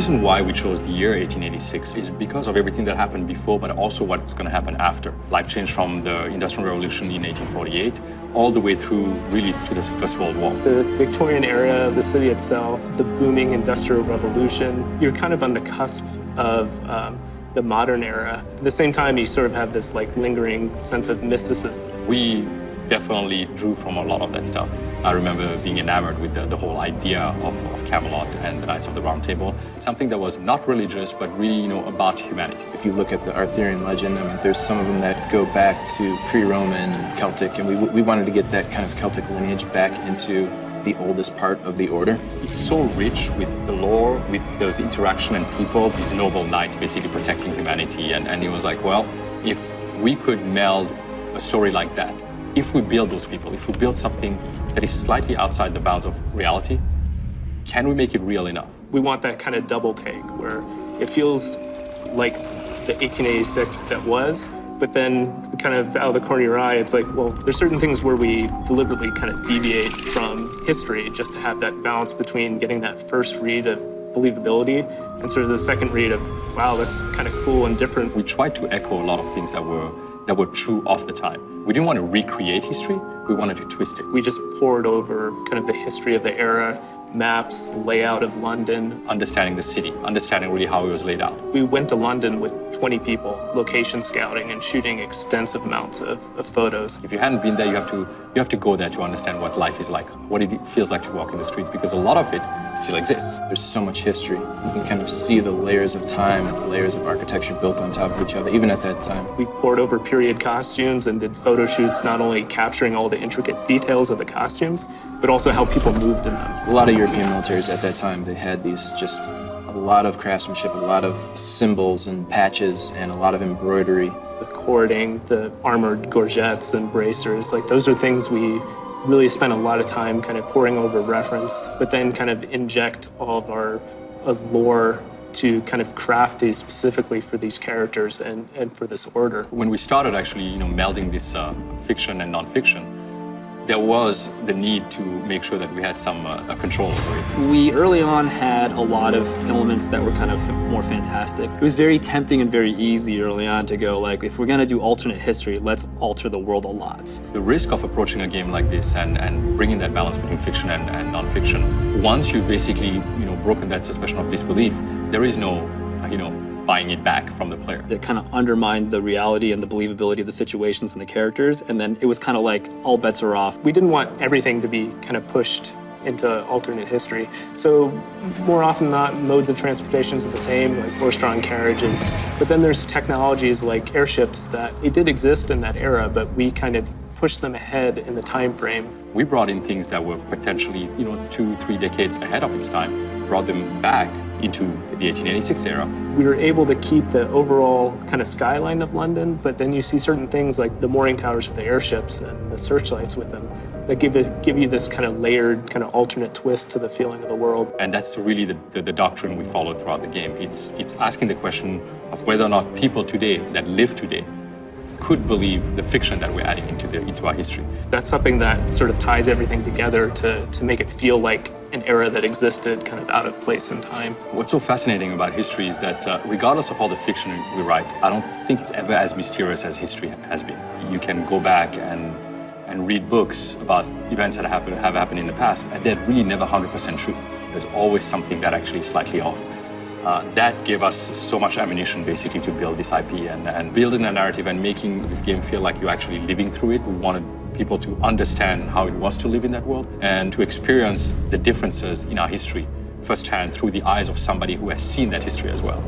reason why we chose the year 1886 is because of everything that happened before, but also what's going to happen after. Life changed from the Industrial Revolution in 1848 all the way through really to the First World War. The Victorian era, the city itself, the booming Industrial Revolution, you're kind of on the cusp of the modern era. At the same time, you sort of have this like lingering sense of mysticism. We definitely drew from a lot of that stuff. I remember being enamored with the whole idea of Camelot and the Knights of the Round Table. Something that was not religious, but really, about humanity. If you look at the Arthurian legend, I mean, there's some of them that go back to pre-Roman and Celtic, and we wanted to get that kind of Celtic lineage back into the oldest part of the order. It's so rich with the lore, with those interaction and people, these noble knights basically protecting humanity. And it was like, well, if we could meld a story like that, if we build those people, if we build something that is slightly outside the bounds of reality, can we make it real enough? We want that kind of double take where it feels like the 1886 that was, but then kind of out of the corner of your eye, it's like, well, there's certain things where we deliberately kind of deviate from history just to have that balance between getting that first read of believability and sort of the second read of, wow, that's kind of cool and different. We tried to echo a lot of things that were true of the time. We didn't want to recreate history, we wanted to twist it. We just poured over kind of the history of the era, maps, the layout of London. Understanding the city, understanding really how it was laid out. We went to London with 20 people, location scouting and shooting extensive amounts of photos. If you hadn't been there, you have to go there to understand what life is like, what it feels like to walk in the streets, because a lot of it still exists. There's so much history. You can kind of see the layers of time and the layers of architecture built on top of each other, even at that time. We poured over period costumes and did photo shoots, not only capturing all the intricate details of the costumes, but also how people moved in them. A lot of European militaries at that time, they had these just a lot of craftsmanship, a lot of symbols and patches, and a lot of embroidery. The cording, the armored gorgets and bracers, like those are things we really spent a lot of time kind of poring over reference, but then kind of inject all of our lore to kind of craft these specifically for these characters and for this order. When we started actually, melding this fiction and nonfiction, there was the need to make sure that we had some control over it. We early on had a lot of elements that were kind of more fantastic. It was very tempting and very easy early on to go like, if we're gonna do alternate history, let's alter the world a lot. The risk of approaching a game like this and bringing that balance between fiction and nonfiction, once you've basically, broken that suspension of disbelief, there is no, buying it back from the player. It kind of undermined the reality and the believability of the situations and the characters, and then it was kind of like all bets are off. We didn't want everything to be kind of pushed into alternate history. So more often than not, modes of transportation is the same, like horse-drawn carriages. But then there's technologies like airships that it did exist in that era, but we kind of pushed them ahead in the time frame. We brought in things that were potentially, 2-3 decades ahead of its time, brought them back into the 1886 era. We were able to keep the overall kind of skyline of London, but then you see certain things like the mooring towers for the airships and the searchlights with them that give you this kind of layered, kind of alternate twist to the feeling of the world. And that's really the doctrine we followed throughout the game. It's asking the question of whether or not people today that live today could believe the fiction that we're adding into our history. That's something that sort of ties everything together to make it feel like an era that existed kind of out of place in time. What's so fascinating about history is that regardless of all the fiction we write, I don't think it's ever as mysterious as history has been. You can go back and read books about events that have happened in the past, and they're really never 100% true. There's always something that actually is slightly off. That gave us so much ammunition basically to build this IP and building a narrative and making this game feel like you're actually living through it. We wanted people to understand how it was to live in that world and to experience the differences in our history firsthand through the eyes of somebody who has seen that history as well.